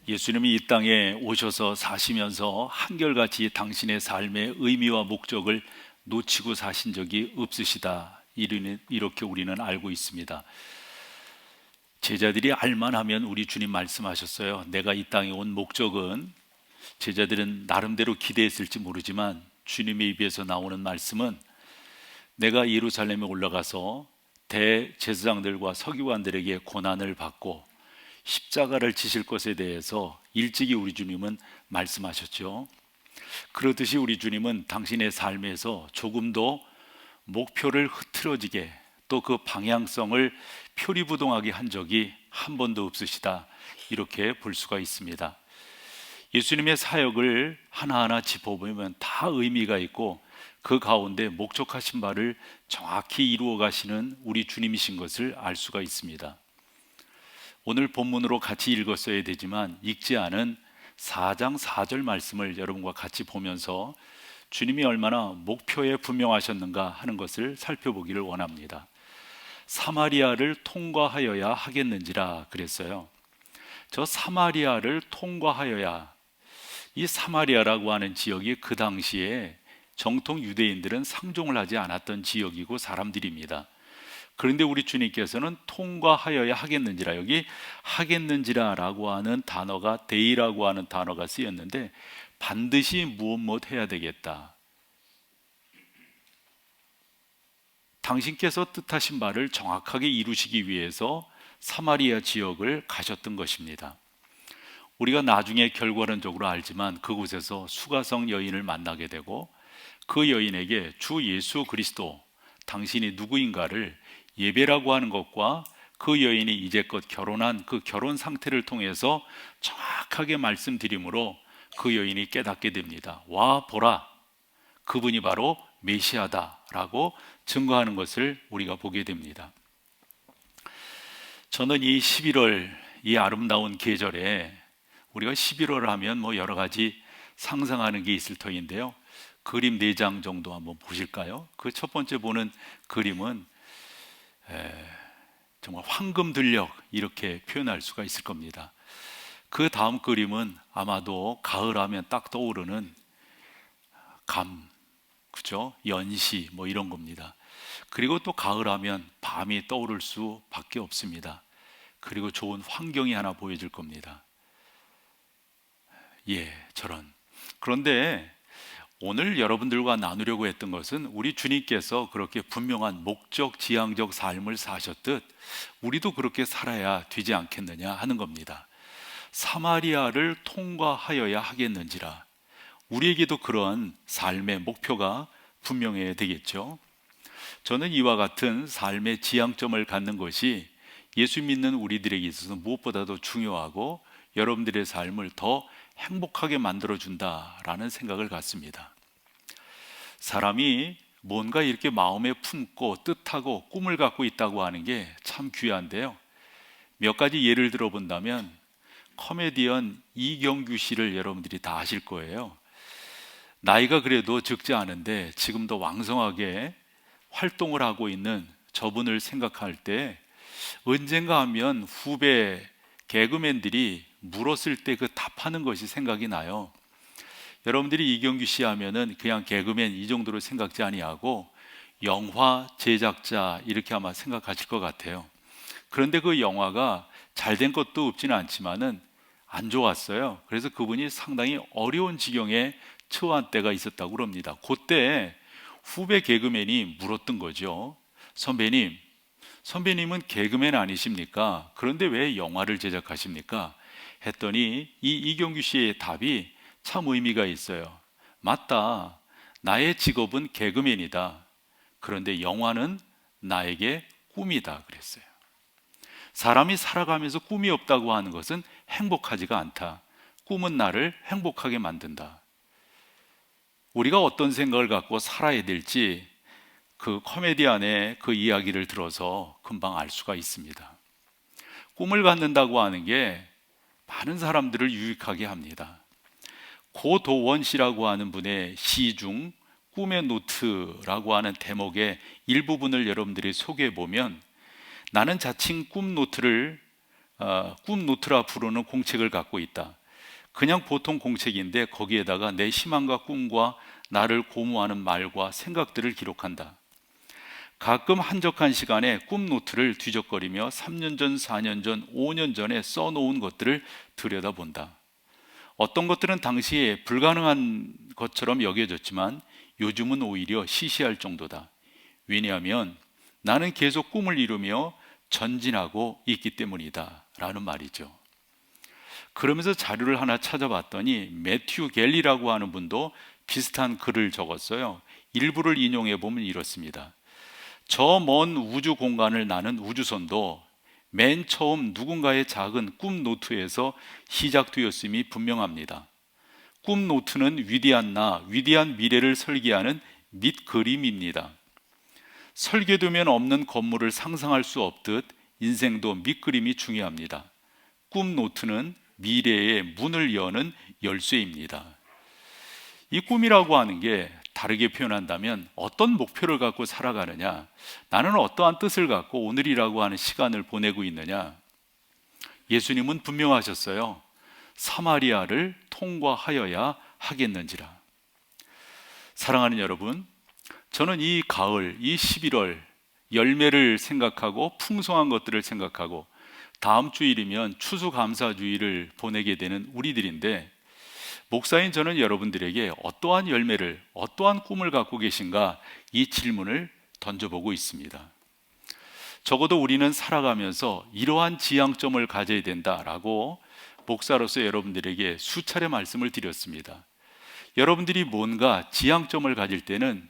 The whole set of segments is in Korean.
예수님이 이 땅에 오셔서 사시면서 한결같이 당신의 삶의 의미와 목적을 놓치고 사신 적이 없으시다. 이렇게 우리는 알고 있습니다. 제자들이 알만하면 우리 주님 말씀하셨어요. 내가 이 땅에 온 목적은, 제자들은 나름대로 기대했을지 모르지만 주님의 입에서 나오는 말씀은, 내가 예루살렘에 올라가서 대제사장들과 서기관들에게 고난을 받고 십자가를 지실 것에 대해서 일찍이 우리 주님은 말씀하셨죠. 그렇듯이 우리 주님은 당신의 삶에서 조금도 목표를 흐트러지게, 또 그 방향성을 표리부동하게 한 적이 한 번도 없으시다, 이렇게 볼 수가 있습니다. 예수님의 사역을 하나하나 짚어보면 다 의미가 있고 그 가운데 목적하신 바를 정확히 이루어 가시는 우리 주님이신 것을 알 수가 있습니다. 오늘 본문으로 같이 읽었어야 되지만 읽지 않은 4장 4절 말씀을 여러분과 같이 보면서 주님이 얼마나 목표에 분명하셨는가 하는 것을 살펴보기를 원합니다. 사마리아를 통과하여야 하겠는지라 그랬어요. 저 사마리아를 통과하여야, 이 사마리아라고 하는 지역이 그 당시에 정통 유대인들은 상종을 하지 않았던 지역이고 사람들입니다. 그런데 우리 주님께서는 통과하여야 하겠는지라, 여기 하겠는지라 라고 하는 단어가, 데이라고 하는 단어가 쓰였는데 반드시 무엇 해야 되겠다, 당신께서 뜻하신 바를 정확하게 이루시기 위해서 사마리아 지역을 가셨던 것입니다. 우리가 나중에 결과론적으로 알지만 그곳에서 수가성 여인을 만나게 되고 그 여인에게 주 예수 그리스도, 당신이 누구인가를 예배라고 하는 것과 그 여인이 이제껏 결혼한 그 결혼 상태를 통해서 정확하게 말씀드림으로 그 여인이 깨닫게 됩니다. 와 보라, 그분이 바로 메시아다라고 증거하는 것을 우리가 보게 됩니다. 저는 이 11월, 이 아름다운 계절에, 우리가 11월 하면 여러 가지 상상하는 게 있을 터인데요, 그림 4장 정도 한번 보실까요? 그 첫 번째 보는 그림은 정말 황금들녘, 이렇게 표현할 수가 있을 겁니다. 그 다음 그림은 아마도 가을 하면 딱 떠오르는 감, 그죠? 연시 이런 겁니다. 그리고 또 가을 하면 밤이 떠오를 수밖에 없습니다. 그리고 좋은 환경이 하나 보여질 겁니다. 저런. 그런데 오늘 여러분들과 나누려고 했던 것은, 우리 주님께서 그렇게 분명한 목적 지향적 삶을 사셨듯 우리도 그렇게 살아야 되지 않겠느냐 하는 겁니다. 사마리아를 통과하여야 하겠는지라, 우리에게도 그런 삶의 목표가 분명해야 되겠죠. 저는 이와 같은 삶의 지향점을 갖는 것이 예수 믿는 우리들에게 있어서 무엇보다도 중요하고 여러분들의 삶을 더 행복하게 만들어준다라는 생각을 갖습니다. 사람이 뭔가 이렇게 마음에 품고 뜻하고 꿈을 갖고 있다고 하는 게 참 귀한데요, 몇 가지 예를 들어 본다면 코미디언 이경규 씨를 여러분들이 다 아실 거예요. 나이가 그래도 적지 않은데 지금도 왕성하게 활동을 하고 있는 저분을 생각할 때 언젠가 하면 후배 개그맨들이 물었을 때 그 답하는 것이 생각이 나요. 여러분들이 이경규 씨 하면은 그냥 개그맨 이 정도로 생각지 아니하고 영화 제작자, 이렇게 아마 생각하실 것 같아요. 그런데 그 영화가 잘된 것도 없지는 않지만은 안 좋았어요. 그래서 그분이 상당히 어려운 지경에 처한 때가 있었다고 합니다. 그때 후배 개그맨이 물었던 거죠. 선배님은 개그맨 아니십니까? 그런데 왜 영화를 제작하십니까? 했더니 이 이경규 씨의 답이 참 의미가 있어요. 맞다, 나의 직업은 개그맨이다. 그런데 영화는 나에게 꿈이다 그랬어요. 사람이 살아가면서 꿈이 없다고 하는 것은 행복하지가 않다. 꿈은 나를 행복하게 만든다. 우리가 어떤 생각을 갖고 살아야 될지 그 코미디언의 그 이야기를 들어서 금방 알 수가 있습니다. 꿈을 갖는다고 하는 게 많은 사람들을 유익하게 합니다. 고도원 씨라고 하는 분의 시 중 꿈의 노트라고 하는 대목의 일부분을 여러분들이 소개해 보면, 나는 자칭 꿈 노트를 꿈 노트라 부르는 공책을 갖고 있다. 그냥 보통 공책인데 거기에다가 내 희망과 꿈과 나를 고무하는 말과 생각들을 기록한다. 가끔 한적한 시간에 꿈 노트를 뒤적거리며 3년 전, 4년 전, 5년 전에 써놓은 것들을 들여다본다. 어떤 것들은 당시에 불가능한 것처럼 여겨졌지만 요즘은 오히려 시시할 정도다. 왜냐하면 나는 계속 꿈을 이루며 전진하고 있기 때문이다 라는 말이죠. 그러면서 자료를 하나 찾아봤더니 매튜 갤리라고 하는 분도 비슷한 글을 적었어요. 일부를 인용해 보면 이렇습니다. 저 먼 우주 공간을 나는 우주선도 맨 처음 누군가의 작은 꿈 노트에서 시작되었음이 분명합니다. 꿈 노트는 위대한 위대한 미래를 설계하는 밑그림입니다. 설계되면 없는 건물을 상상할 수 없듯 인생도 밑그림이 중요합니다. 꿈 노트는 미래의 문을 여는 열쇠입니다. 이 꿈이라고 하는 게 다르게 표현한다면 어떤 목표를 갖고 살아가느냐, 나는 어떠한 뜻을 갖고 오늘이라고 하는 시간을 보내고 있느냐. 예수님은 분명하셨어요. 사마리아를 통과하여야 하겠는지라. 사랑하는 여러분, 저는 이 가을, 이 11월 열매를 생각하고 풍성한 것들을 생각하고 다음 주일이면 추수감사주의를 보내게 되는 우리들인데, 목사인 저는 여러분들에게 어떠한 열매를, 어떠한 꿈을 갖고 계신가, 이 질문을 던져보고 있습니다. 적어도 우리는 살아가면서 이러한 지향점을 가져야 된다라고 목사로서 여러분들에게 수차례 말씀을 드렸습니다. 여러분들이 뭔가 지향점을 가질 때는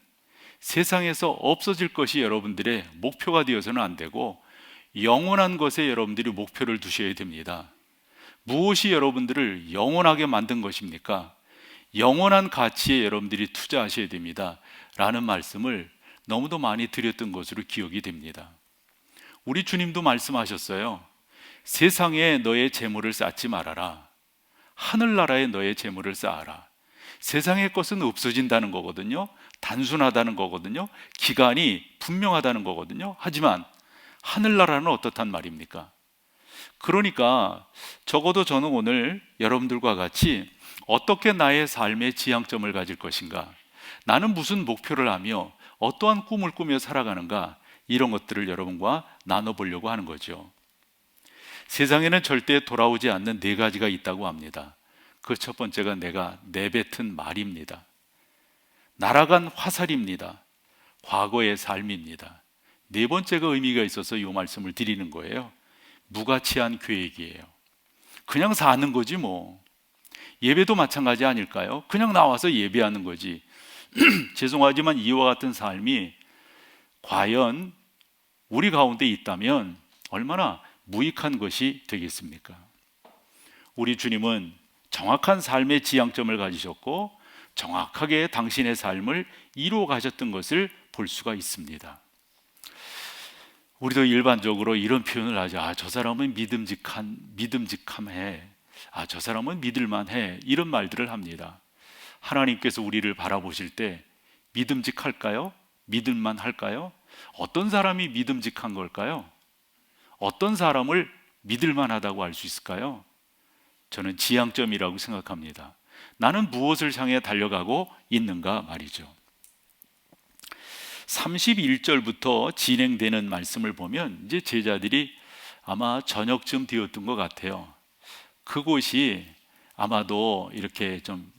세상에서 없어질 것이 여러분들의 목표가 되어서는 안 되고 영원한 것에 여러분들이 목표를 두셔야 됩니다. 무엇이 여러분들을 영원하게 만든 것입니까? 영원한 가치에 여러분들이 투자하셔야 됩니다 라는 말씀을 너무도 많이 드렸던 것으로 기억이 됩니다. 우리 주님도 말씀하셨어요. 세상에 너의 재물을 쌓지 말아라. 하늘나라에 너의 재물을 쌓아라. 세상의 것은 없어진다는 거거든요. 단순하다는 거거든요. 기간이 분명하다는 거거든요. 하지만 하늘나라는 어떻단 말입니까? 그러니까 적어도 저는 오늘 여러분들과 같이 어떻게 나의 삶의 지향점을 가질 것인가, 나는 무슨 목표를 하며 어떠한 꿈을 꾸며 살아가는가, 이런 것들을 여러분과 나눠보려고 하는 거죠. 세상에는 절대 돌아오지 않는 네 가지가 있다고 합니다. 그 첫 번째가 내가 내뱉은 말입니다. 날아간 화살입니다. 과거의 삶입니다. 네 번째가 의미가 있어서 이 말씀을 드리는 거예요. 무가치한 계획이에요. 그냥 사는 거지 뭐. 예배도 마찬가지 아닐까요? 그냥 나와서 예배하는 거지. 죄송하지만 이와 같은 삶이 과연 우리 가운데 있다면 얼마나 무익한 것이 되겠습니까? 우리 주님은 정확한 삶의 지향점을 가지셨고 정확하게 당신의 삶을 이루어 가셨던 것을 볼 수가 있습니다. 우리도 일반적으로 이런 표현을 하죠. 저 사람은 믿음직함해. 저 사람은 믿을만해. 이런 말들을 합니다. 하나님께서 우리를 바라보실 때 믿음직할까요? 믿을만할까요? 어떤 사람이 믿음직한 걸까요? 어떤 사람을 믿을만하다고 할 수 있을까요? 저는 지향점이라고 생각합니다. 나는 무엇을 향해 달려가고 있는가 말이죠. 31절부터 진행되는 말씀을 보면 이제 제자들이 아마 저녁쯤 되었던 것 같아요. 그곳이 아마도 이렇게 좀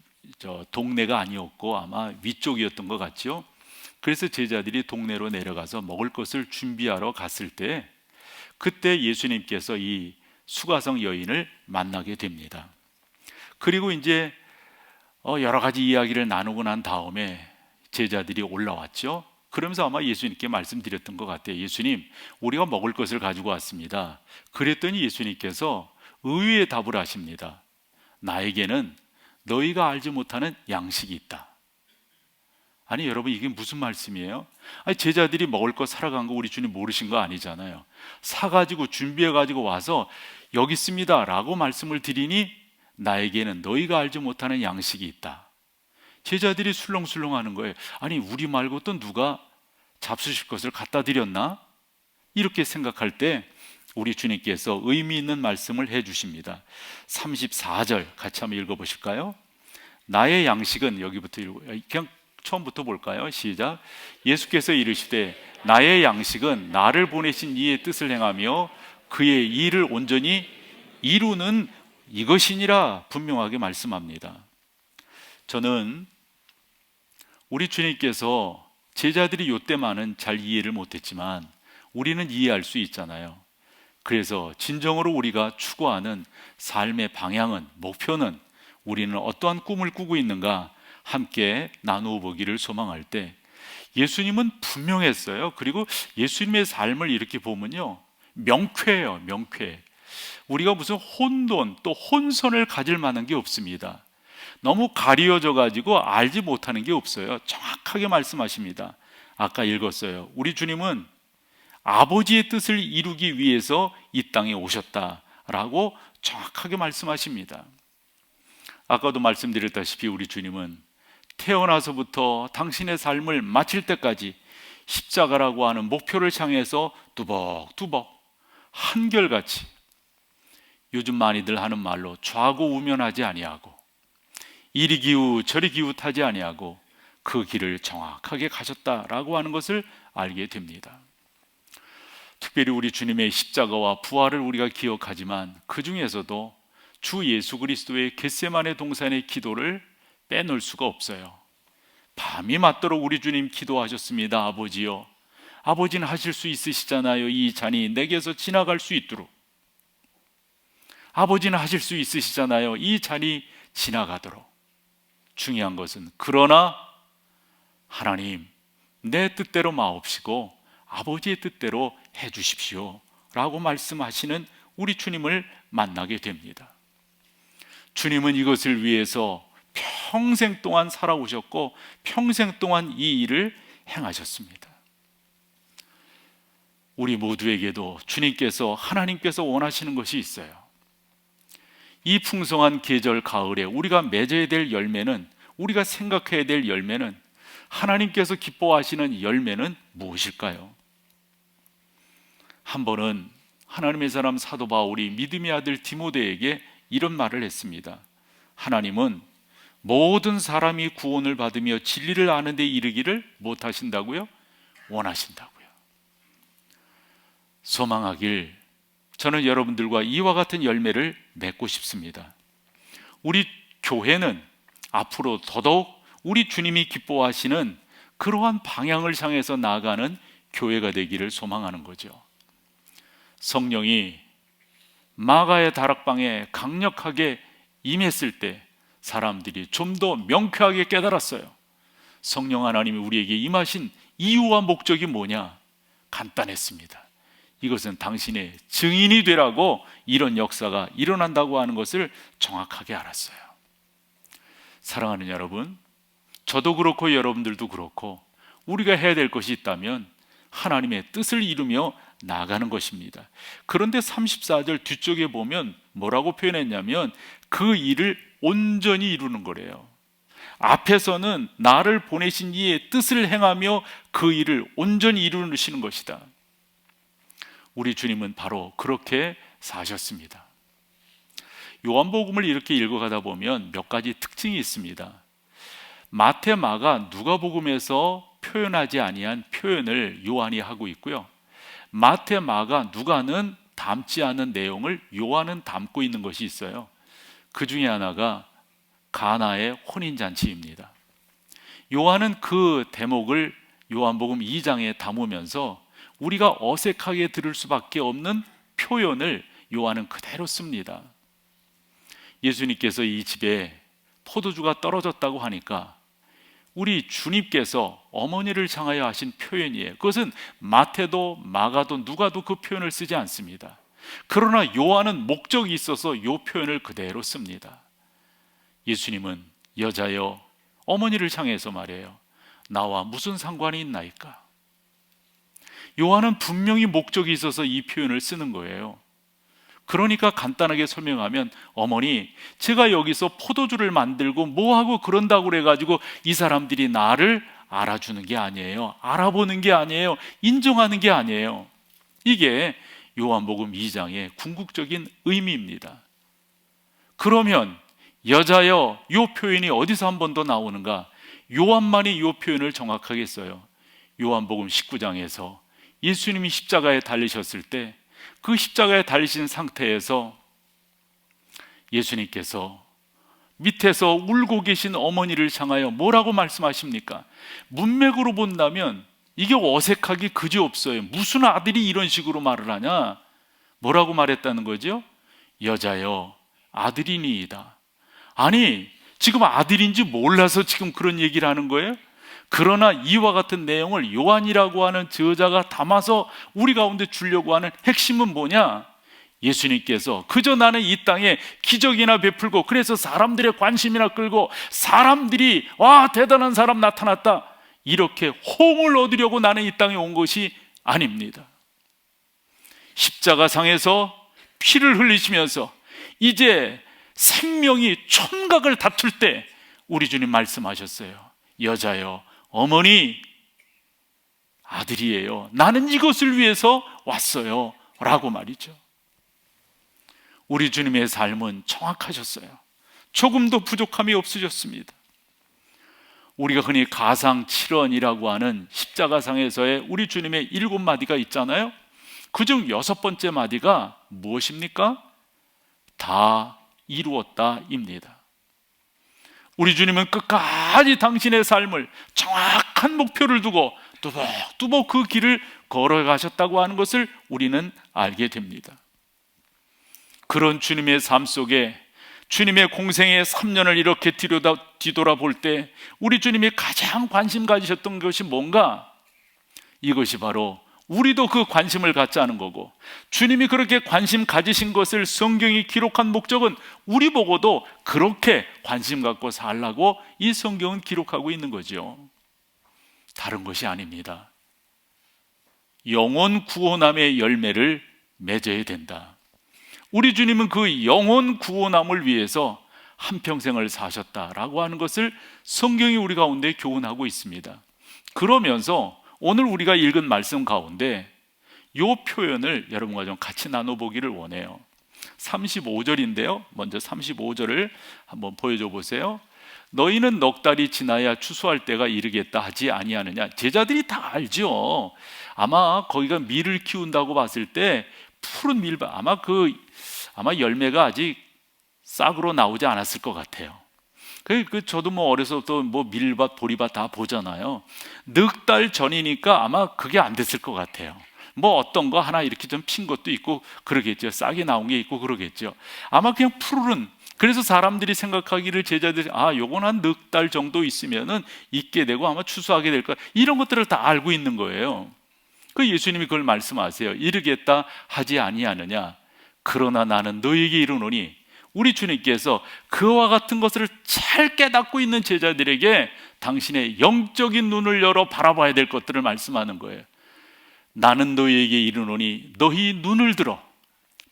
동네가 아니었고 아마 위쪽이었던 것 같죠. 그래서 제자들이 동네로 내려가서 먹을 것을 준비하러 갔을 때 그때 예수님께서 이 수가성 여인을 만나게 됩니다. 그리고 이제 여러 가지 이야기를 나누고 난 다음에 제자들이 올라왔죠. 그러면서 아마 예수님께 말씀드렸던 것 같아요. 예수님, 우리가 먹을 것을 가지고 왔습니다. 그랬더니 예수님께서 의외의 답을 하십니다. 나에게는 너희가 알지 못하는 양식이 있다. 아니 여러분, 이게 무슨 말씀이에요? 아니, 제자들이 먹을 거 사러 간 거 우리 주님 모르신 거 아니잖아요. 사가지고 준비해가지고 와서 여기 있습니다 라고 말씀을 드리니 나에게는 너희가 알지 못하는 양식이 있다. 제자들이 술렁술렁 하는 거예요. 아니 우리 말고 또 누가 잡수실 것을 갖다 드렸나? 이렇게 생각할 때 우리 주님께서 의미 있는 말씀을 해주십니다. 34절 같이 한번 읽어보실까요? 나의 양식은, 여기부터 그냥 처음부터 볼까요? 시작. 예수께서 이르시되 나의 양식은 나를 보내신 이의 뜻을 행하며 그의 일을 온전히 이루는 이것이니라 분명하게 말씀합니다. 저는 우리 주님께서 제자들이 요때만은 잘 이해를 못했지만 우리는 이해할 수 있잖아요. 그래서 진정으로 우리가 추구하는 삶의 방향은, 목표는, 우리는 어떠한 꿈을 꾸고 있는가 함께 나누어 보기를 소망할 때, 예수님은 분명했어요. 그리고 예수님의 삶을 이렇게 보면요, 명쾌해요. 명쾌해. 우리가 무슨 혼돈 또 혼선을 가질 만한 게 없습니다. 너무 가리워져 가지고 알지 못하는 게 없어요. 정확하게 말씀하십니다. 아까 읽었어요. 우리 주님은 아버지의 뜻을 이루기 위해서 이 땅에 오셨다라고 정확하게 말씀하십니다. 아까도 말씀드렸다시피 우리 주님은 태어나서부터 당신의 삶을 마칠 때까지 십자가라고 하는 목표를 향해서 뚜벅뚜벅 한결같이, 요즘 많이들 하는 말로 좌고우면하지 아니하고 이리 기웃 저리 기웃하지 아니하고 그 길을 정확하게 가셨다라고 하는 것을 알게 됩니다. 특별히 우리 주님의 십자가와 부활을 우리가 기억하지만 그 중에서도 주 예수 그리스도의 겟세마네 동산의 기도를 빼놓을 수가 없어요. 밤이 맞도록 우리 주님 기도하셨습니다. 아버지요, 아버지는 하실 수 있으시잖아요. 이 잔이 내게서 지나갈 수 있도록. 아버지는 하실 수 있으시잖아요. 이 잔이 지나가도록. 중요한 것은, 그러나 하나님, 내 뜻대로 마옵시고 아버지의 뜻대로 해 주십시오 라고 말씀하시는 우리 주님을 만나게 됩니다. 주님은 이것을 위해서 평생 동안 살아오셨고 평생 동안 이 일을 행하셨습니다. 우리 모두에게도 주님께서, 하나님께서 원하시는 것이 있어요. 이 풍성한 계절 가을에 우리가 맺어야 될 열매는, 우리가 생각해야 될 열매는, 하나님께서 기뻐하시는 열매는 무엇일까요? 한 번은 하나님의 사람 사도 바울이 믿음의 아들 디모데에게 이런 말을 했습니다. 하나님은 모든 사람이 구원을 받으며 진리를 아는 데 이르기를 못하신다고요? 원하신다고요. 소망하길 저는 여러분들과 이와 같은 열매를 맺고 싶습니다. 우리 교회는 앞으로 더더욱 우리 주님이 기뻐하시는 그러한 방향을 향해서 나아가는 교회가 되기를 소망하는 거죠. 성령이 마가의 다락방에 강력하게 임했을 때 사람들이 좀 더 명쾌하게 깨달았어요. 성령 하나님이 우리에게 임하신 이유와 목적이 뭐냐? 간단했습니다. 이것은 당신의 증인이 되라고 이런 역사가 일어난다고 하는 것을 정확하게 알았어요. 사랑하는 여러분, 저도 그렇고 여러분들도 그렇고 우리가 해야 될 것이 있다면 하나님의 뜻을 이루며 나아가는 것입니다. 그런데 34절 뒤쪽에 보면 뭐라고 표현했냐면 그 일을 온전히 이루는 거래요. 앞에서는 나를 보내신 이의 뜻을 행하며 그 일을 온전히 이루시는 것이다. 우리 주님은 바로 그렇게 사셨습니다. 요한복음을 이렇게 읽어가다 보면 몇 가지 특징이 있습니다. 마태, 마가, 누가복음에서 표현하지 아니한 표현을 요한이 하고 있고요, 마태, 마가, 누가는 담지 않은 내용을 요한은 담고 있는 것이 있어요. 그 중에 하나가 가나의 혼인잔치입니다. 요한은 그 대목을 요한복음 2장에 담으면서 우리가 어색하게 들을 수밖에 없는 표현을 요한은 그대로 씁니다. 예수님께서 이 집에 포도주가 떨어졌다고 하니까 우리 주님께서 어머니를 향하여 하신 표현이에요. 그것은 마태도 마가도 누가도 그 표현을 쓰지 않습니다. 그러나 요한은 목적이 있어서 이 표현을 그대로 씁니다. 예수님은 여자여, 어머니를 향해서 말해요. 나와 무슨 상관이 있나이까? 요한은 분명히 목적이 있어서 이 표현을 쓰는 거예요. 그러니까 간단하게 설명하면, 어머니, 제가 여기서 포도주를 만들고 뭐하고 그런다고 그래가지고 이 사람들이 나를 알아주는 게 아니에요. 알아보는 게 아니에요. 인정하는 게 아니에요. 이게 요한복음 2장의 궁극적인 의미입니다. 그러면 여자여, 요 표현이 어디서 한 번 더 나오는가? 요한만이 요 표현을 정확하게 써요. 요한복음 19장에서 예수님이 십자가에 달리셨을 때 그 십자가에 달리신 상태에서 예수님께서 밑에서 울고 계신 어머니를 향하여 뭐라고 말씀하십니까? 문맥으로 본다면 이게 어색하기 그지없어요. 무슨 아들이 이런 식으로 말을 하냐? 뭐라고 말했다는 거죠? 여자여, 아들이니이다. 아니, 지금 아들인지 몰라서 지금 그런 얘기를 하는 거예요? 그러나 이와 같은 내용을 요한이라고 하는 저자가 담아서 우리 가운데 주려고 하는 핵심은 뭐냐? 예수님께서 그저 나는 이 땅에 기적이나 베풀고 그래서 사람들의 관심이나 끌고 사람들이 와 대단한 사람 나타났다 이렇게 호응을 얻으려고 나는 이 땅에 온 것이 아닙니다. 십자가상에서 피를 흘리시면서 이제 생명이 촌각을 다툴 때 우리 주님 말씀하셨어요. 여자여, 어머니, 아들이에요. 나는 이것을 위해서 왔어요 라고 말이죠. 우리 주님의 삶은 정확하셨어요. 조금도 부족함이 없으셨습니다. 우리가 흔히 가상 7원이라고 하는 십자가상에서의 우리 주님의 7마디가 있잖아요. 그중 6번째 마디가 무엇입니까? 다 이루었다입니다. 우리 주님은 끝까지 당신의 삶을 정확한 목표를 두고 뚜벅뚜벅 그 길을 걸어가셨다고 하는 것을 우리는 알게 됩니다. 그런 주님의 삶 속에 주님의 공생의 3년을 이렇게 뒤돌아볼 때 우리 주님이 가장 관심 가지셨던 것이 뭔가? 이것이 바로 우리도 그 관심을 갖자는 거고, 주님이 그렇게 관심 가지신 것을 성경이 기록한 목적은 우리 보고도 그렇게 관심 갖고 살라고 이 성경은 기록하고 있는 거죠. 다른 것이 아닙니다. 영혼 구원함의 열매를 맺어야 된다. 우리 주님은 그 영혼 구원함을 위해서 한평생을 사셨다라고 하는 것을 성경이 우리 가운데 교훈하고 있습니다. 그러면서 오늘 우리가 읽은 말씀 가운데 이 표현을 여러분과 좀 같이 나눠보기를 원해요. 35절인데요 먼저 35절을 한번 보여줘 보세요. 너희는 넉 달이 지나야 추수할 때가 이르겠다 하지 아니하느냐. 제자들이 다 알죠. 아마 거기가 밀을 키운다고 봤을 때 푸른 밀밭, 아마 열매가 아직 싹으로 나오지 않았을 것 같아요. 저도 어려서부터 밀밭, 보리밭 다 보잖아요. 넉 달 전이니까 아마 그게 안 됐을 것 같아요. 어떤 거 하나 이렇게 좀 핀 것도 있고 그러겠죠. 싹이 나온 게 있고 그러겠죠. 아마 그냥 푸르른, 그래서 사람들이 생각하기를 제자들이 요건 한 넉 달 정도 있으면은 있게 되고 아마 추수하게 될 거야. 이런 것들을 다 알고 있는 거예요. 예수님이 그걸 말씀하세요. 이르겠다 하지 아니하느냐. 그러나 나는 너에게 이르노니, 우리 주님께서 그와 같은 것을 잘 깨닫고 있는 제자들에게 당신의 영적인 눈을 열어 바라봐야 될 것들을 말씀하는 거예요. 나는 너희에게 이르노니 너희 눈을 들어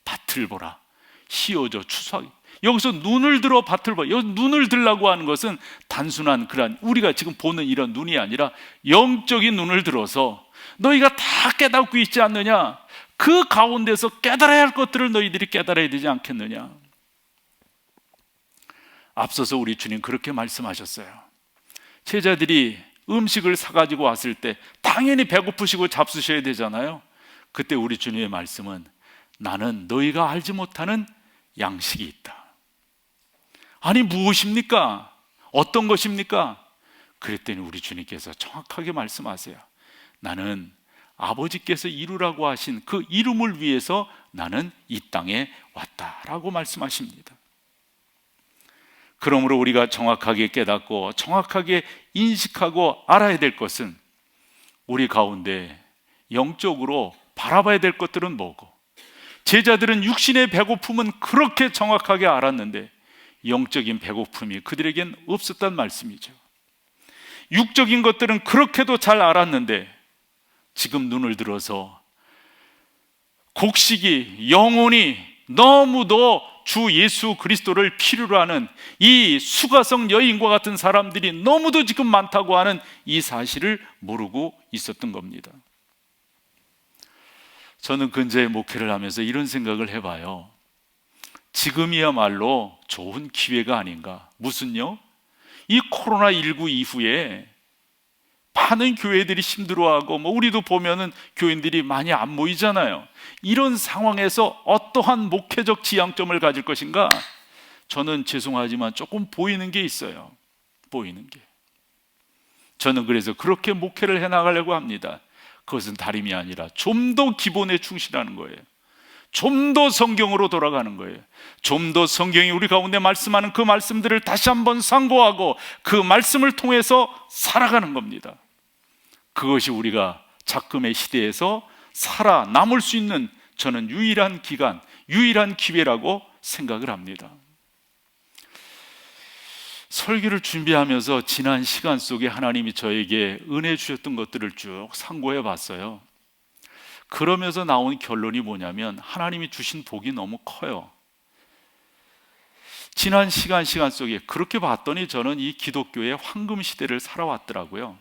밭을 보라. 씌어져 추수하기. 여기서 눈을 들어 밭을 봐. 여기 눈을 들라고 하는 것은 단순한 그런 우리가 지금 보는 이런 눈이 아니라 영적인 눈을 들어서 너희가 다 깨닫고 있지 않느냐. 그 가운데서 깨달아야 할 것들을 너희들이 깨달아야 되지 않겠느냐. 앞서서 우리 주님 그렇게 말씀하셨어요. 제자들이 음식을 사가지고 왔을 때 당연히 배고프시고 잡수셔야 되잖아요. 그때 우리 주님의 말씀은 나는 너희가 알지 못하는 양식이 있다. 아니 무엇입니까? 어떤 것입니까? 그랬더니 우리 주님께서 정확하게 말씀하세요. 나는 아버지께서 이루라고 하신 그 이름을 위해서 나는 이 땅에 왔다라고 말씀하십니다. 그러므로 우리가 정확하게 깨닫고 정확하게 인식하고 알아야 될 것은 우리 가운데 영적으로 바라봐야 될 것들은 뭐고, 제자들은 육신의 배고픔은 그렇게 정확하게 알았는데 영적인 배고픔이 그들에겐 없었단 말씀이죠. 육적인 것들은 그렇게도 잘 알았는데 지금 눈을 들어서 곡식이 영혼이 너무도 주 예수 그리스도를 필요로 하는 이 수가성 여인과 같은 사람들이 너무도 지금 많다고 하는 이 사실을 모르고 있었던 겁니다. 저는 근저에 목회를 하면서 이런 생각을 해봐요. 지금이야말로 좋은 기회가 아닌가. 무슨요? 이 코로나19 이후에 많은 교회들이 힘들어하고 우리도 보면은 교인들이 많이 안 모이잖아요. 이런 상황에서 어떠한 목회적 지향점을 가질 것인가? 저는 죄송하지만 조금 보이는 게 있어요. 보이는 게. 저는 그래서 그렇게 목회를 해나가려고 합니다. 그것은 다름이 아니라 좀 더 기본에 충실하는 거예요. 좀 더 성경으로 돌아가는 거예요. 좀 더 성경이 우리 가운데 말씀하는 그 말씀들을 다시 한번 상고하고 그 말씀을 통해서 살아가는 겁니다. 그것이 우리가 작금의 시대에서 살아남을 수 있는 저는 유일한 기간, 유일한 기회라고 생각을 합니다. 설교를 준비하면서 지난 시간 속에 하나님이 저에게 은혜 주셨던 것들을 쭉 상고해 봤어요. 그러면서 나온 결론이 뭐냐면 하나님이 주신 복이 너무 커요. 지난 시간 속에 그렇게 봤더니 저는 이 기독교의 황금 시대를 살아왔더라고요.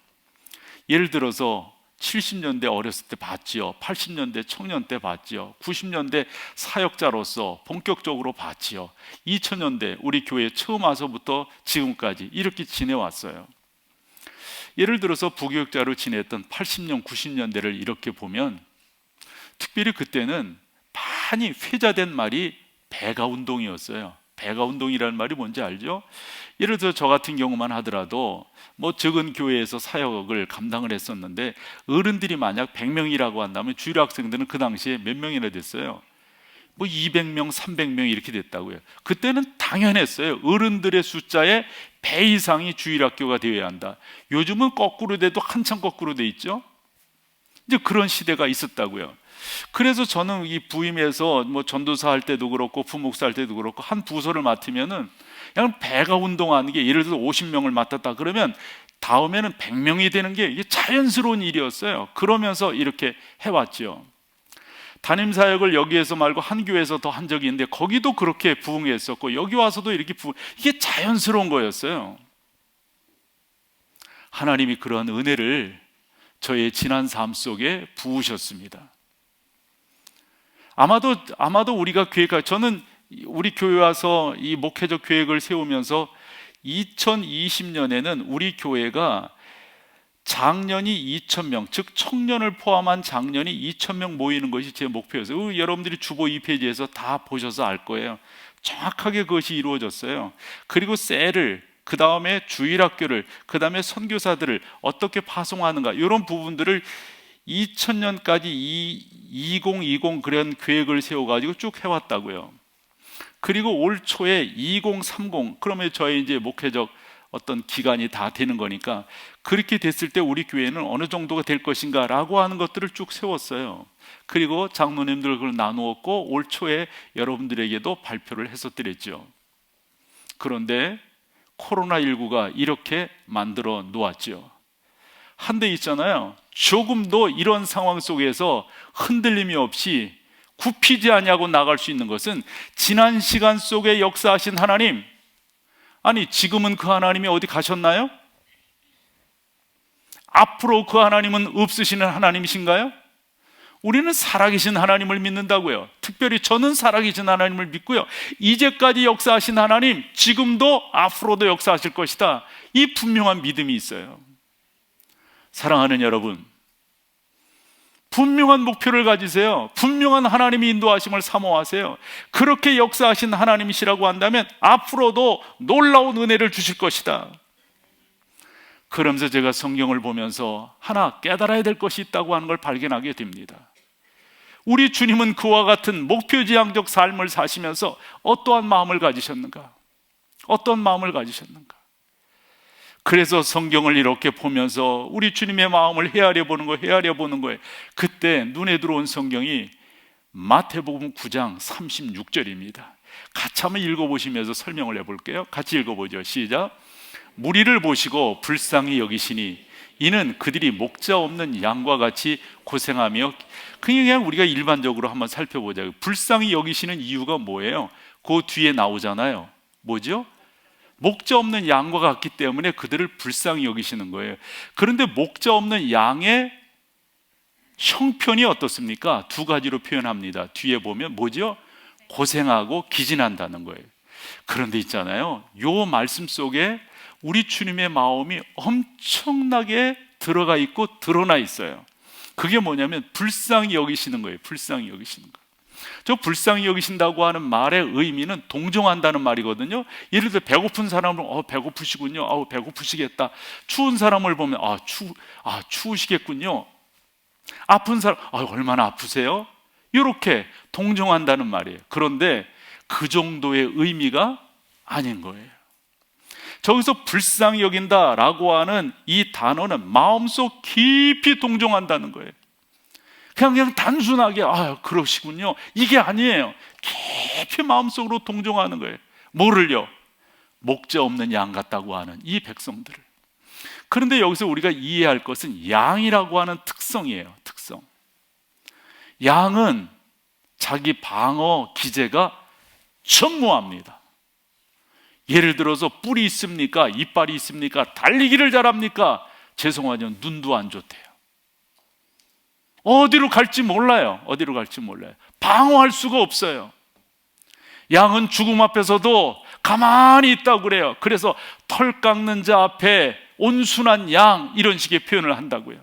예를 들어서 70년대 어렸을 때 봤지요. 80년대 청년 때 봤지요. 90년대 사역자로서 본격적으로 봤지요. 2000년대 우리 교회에 처음 와서부터 지금까지 이렇게 지내왔어요. 예를 들어서 부교육자로 지냈던 80년, 90년대를 이렇게 보면 특별히 그때는 많이 회자된 말이 배가 운동이었어요. 배가 운동이라는 말이 뭔지 알죠? 예를 들어 저 같은 경우만 하더라도 적은 교회에서 사역을 감당을 했었는데 어른들이 만약 100명이라고 한다면 주일 학생들은 그 당시에 몇 명이나 됐어요? 200명, 300명 이렇게 됐다고요. 그때는 당연했어요. 어른들의 숫자의 배 이상이 주일 학교가 되어야 한다. 요즘은 거꾸로 돼도 한참 거꾸로 돼 있죠. 이제 그런 시대가 있었다고요. 그래서 저는 이 부임해서 전도사 할 때도 그렇고 부목사 할 때도 그렇고 한 부서를 맡으면은 그냥 배가 운동하는 게 예를 들어서 50명을 맡았다 그러면 다음에는 100명이 되는 게 이게 자연스러운 일이었어요. 그러면서 이렇게 해왔죠. 담임 사역을 여기에서 말고 한 교회에서 더 한 적이 있는데 거기도 그렇게 부흥했었고 여기 와서도 이렇게 이게 자연스러운 거였어요. 하나님이 그러한 은혜를 저의 지난 삶 속에 부으셨습니다. 아마도 우리가 저는 우리 교회 와서 이 목회적 계획을 세우면서 2020년에는 우리 교회가 장년이 2,000명, 즉 청년을 포함한 장년이 2,000명 모이는 것이 제 목표였어요. 여러분들이 주보 2페이지에서 다 보셔서 알 거예요. 정확하게 그것이 이루어졌어요. 그리고 셀을, 그 다음에 주일학교를, 그 다음에 선교사들을 어떻게 파송하는가, 이런 부분들을 2000년까지 2020 그런 계획을 세워가지고 쭉 해왔다고요. 그리고 올 초에 2030, 그러면 저희 이제 목회적 어떤 기간이 다 되는 거니까 그렇게 됐을 때 우리 교회는 어느 정도가 될 것인가 라고 하는 것들을 쭉 세웠어요. 그리고 장로님들 그걸 나누었고 올 초에 여러분들에게도 발표를 해서 드렸죠. 그런데 코로나19가 이렇게 만들어 놓았죠. 한데 있잖아요, 조금도 이런 상황 속에서 흔들림이 없이 굽히지 아니하고 나갈 수 있는 것은 지난 시간 속에 역사하신 하나님, 아니 지금은 그 하나님이 어디 가셨나요? 앞으로 그 하나님은 없으시는 하나님이신가요? 우리는 살아계신 하나님을 믿는다고요. 특별히 저는 살아계신 하나님을 믿고요, 이제까지 역사하신 하나님, 지금도 앞으로도 역사하실 것이다, 이 분명한 믿음이 있어요. 사랑하는 여러분, 분명한 목표를 가지세요. 분명한 하나님의 인도하심을 사모하세요. 그렇게 역사하신 하나님이시라고 한다면 앞으로도 놀라운 은혜를 주실 것이다. 그러면서 제가 성경을 보면서 하나 깨달아야 될 것이 있다고 하는 걸 발견하게 됩니다. 우리 주님은 그와 같은 목표지향적 삶을 사시면서 어떠한 마음을 가지셨는가? 어떤 마음을 가지셨는가? 그래서 성경을 이렇게 보면서 우리 주님의 마음을 헤아려 보는 거예요. 그때 눈에 들어온 성경이 마태복음 9장 36절입니다. 같이 한번 읽어보시면서 설명을 해볼게요. 같이 읽어보죠. 시작. 무리를 보시고 불쌍히 여기시니 이는 그들이 목자 없는 양과 같이 고생하며, 그냥 우리가 일반적으로 한번 살펴보자고요. 불쌍히 여기시는 이유가 뭐예요? 그 뒤에 나오잖아요. 뭐죠? 목자 없는 양과 같기 때문에 그들을 불쌍히 여기시는 거예요. 그런데 목자 없는 양의 형편이 어떻습니까? 두 가지로 표현합니다. 뒤에 보면 뭐죠? 고생하고 기진한다는 거예요. 그런데 있잖아요, 요 말씀 속에 우리 주님의 마음이 엄청나게 들어가 있고 드러나 있어요. 그게 뭐냐면 불쌍히 여기시는 거예요. 불쌍히 여기시는 거. 저 불쌍히 여기신다고 하는 말의 의미는 동정한다는 말이거든요. 예를 들어 배고픈 사람을 배고프시군요. 배고프시겠다. 추운 사람을 보면 추우시겠군요. 아픈 사람 얼마나 아프세요? 이렇게 동정한다는 말이에요. 그런데 그 정도의 의미가 아닌 거예요. 저기서 불쌍히 여긴다라고 하는 이 단어는 마음속 깊이 동정한다는 거예요. 그냥 단순하게 그러시군요, 이게 아니에요. 깊이 마음속으로 동정하는 거예요. 뭐를요? 목자 없는 양 같다고 하는 이 백성들을. 그런데 여기서 우리가 이해할 것은 양이라고 하는 특성이에요. 특성. 양은 자기 방어 기제가 전무합니다. 예를 들어서 뿔이 있습니까? 이빨이 있습니까? 달리기를 잘합니까? 죄송하지만 눈도 안 좋대요. 어디로 갈지 몰라요. 방어할 수가 없어요. 양은 죽음 앞에서도 가만히 있다고 그래요. 그래서 털 깎는 자 앞에 온순한 양, 이런 식의 표현을 한다고요.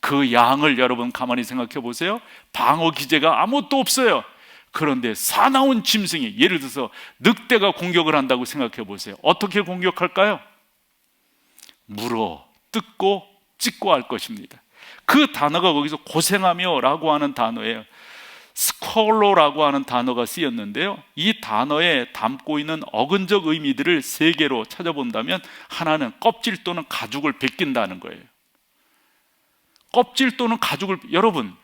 그 양을 여러분 가만히 생각해 보세요. 방어 기제가 아무것도 없어요. 그런데 사나운 짐승이, 예를 들어서 늑대가 공격을 한다고 생각해 보세요. 어떻게 공격할까요? 물어 뜯고 찢고 할 것입니다. 그 단어가 거기서 고생하며 라고 하는 단어예요. 스콜로라고 하는 단어가 쓰였는데요, 이 단어에 담고 있는 어근적 의미들을 세 개로 찾아본다면, 하나는 껍질 또는 가죽을 벗긴다는 거예요. 껍질 또는 가죽을, 여러분,